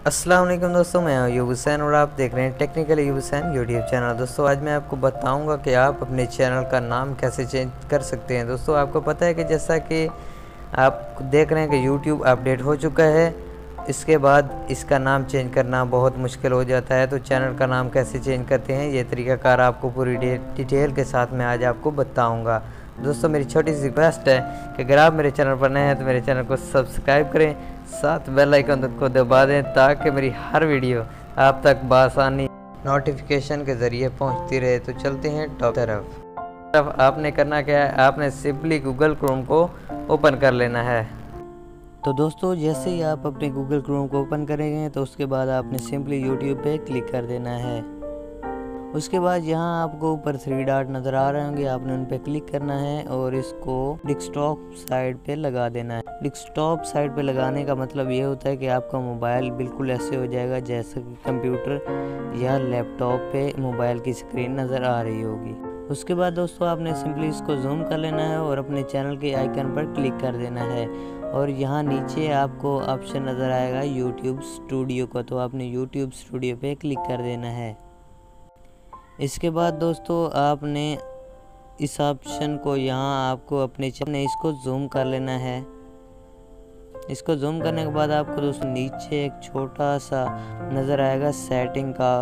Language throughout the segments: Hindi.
अस्सलाम वालेकुम दोस्तों, मैं अयूब हुसैन और आप देख रहे हैं technical Ayub Hussain YouTube channel. दोस्तों आज मैं आपको बताऊंगा कि आप अपने चैनल का नाम कैसे चेंज कर सकते हैं। दोस्तों आपको पता है कि जैसा कि आप देख रहे हैं कि यूट्यूब अपडेट हो चुका है, इसके बाद इसका नाम चेंज करना बहुत मुश्किल हो जाता है। तो चैनल का नाम कैसे चेंज करते हैं, ये तरीक़ाकार आपको पूरी डिटेल के साथ मैं आज आपको बताऊँगा। दोस्तों मेरी छोटी सी रिक्वेस्ट है कि अगर आप मेरे चैनल पर नए हैं तो मेरे चैनल को सब्सक्राइब करें, साथ बेल आइकन को दबा दें ताकि मेरी हर वीडियो आप तक बआसानी नोटिफिकेशन के ज़रिए पहुंचती रहे। तो चलते हैं टॉप तरफ। आपने करना क्या है, आपने सिंपली गूगल क्रोम को ओपन कर लेना है। तो दोस्तों जैसे ही आप अपने गूगल क्रोम को ओपन करेंगे तो उसके बाद आपने सिंपली यूट्यूब पे क्लिक कर देना है। उसके बाद यहाँ आपको ऊपर 3 डॉट नज़र आ रहे होंगे, आपने उन पर क्लिक करना है और इसको डेस्कटॉप साइड पे लगा देना है। डेस्कटॉप साइड पे लगाने का मतलब ये होता है कि आपका मोबाइल बिल्कुल ऐसे हो जाएगा जैसे कि कंप्यूटर या लैपटॉप पे मोबाइल की स्क्रीन नज़र आ रही होगी। उसके बाद दोस्तों आपने सिंपली इसको जूम कर लेना है और अपने चैनल के आइकन पर क्लिक कर देना है और यहाँ नीचे आपको ऑप्शन नज़र आएगा यूट्यूब स्टूडियो का, तो आपने यूट्यूब स्टूडियो पे क्लिक कर देना है। इसके बाद दोस्तों आपने इस ऑप्शन को यहाँ आपको अपने चैनल इसको जूम कर लेना है। इसको जूम करने के बाद आपको दोस्तों नीचे एक छोटा सा नज़र आएगा, सेटिंग का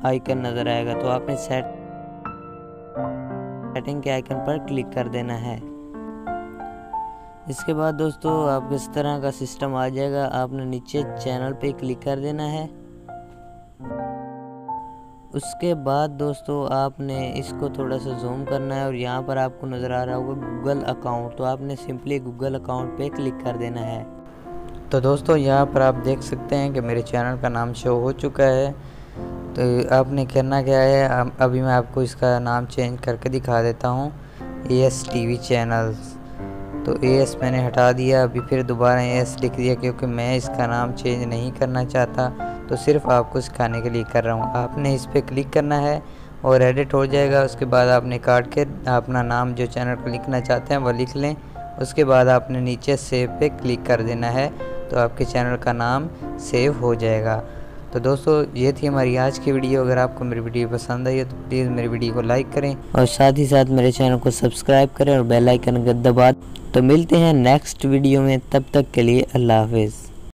आइकन नज़र आएगा, तो आपने सेटिंग के आइकन पर क्लिक कर देना है। इसके बाद दोस्तों आप इस तरह का सिस्टम आ जाएगा, आपने नीचे चैनल पे क्लिक कर देना है। उसके बाद दोस्तों आपने इसको थोड़ा सा जूम करना है और यहाँ पर आपको नज़र आ रहा होगा गूगल अकाउंट, तो आपने सिंपली गूगल अकाउंट पे क्लिक कर देना है। तो दोस्तों यहाँ पर आप देख सकते हैं कि मेरे चैनल का नाम शो हो चुका है। तो आपने करना क्या है, अभी मैं आपको इसका नाम चेंज करके दिखा देता हूँ, AS TV चैनल्स। तो AS मैंने हटा दिया, अभी फिर दोबारा AS लिख दिया क्योंकि मैं इसका नाम चेंज नहीं करना चाहता, तो सिर्फ आपको सिखाने के लिए कर रहा हूँ। आपने इस पर क्लिक करना है और एडिट हो जाएगा। उसके बाद आपने काट के अपना नाम जो चैनल को लिखना चाहते हैं वो लिख लें। उसके बाद आपने नीचे सेव पे क्लिक कर देना है, तो आपके चैनल का नाम सेव हो जाएगा। तो दोस्तों ये थी हमारी आज की वीडियो। अगर आपको मेरी वीडियो पसंद आई है तो प्लीज़ मेरी वीडियो को लाइक करें और साथ ही साथ मेरे चैनल को सब्सक्राइब करें और बेल आइकन को दबा। तो मिलते हैं नेक्स्ट वीडियो में, तब तक के लिए अल्लाह हाफिज़।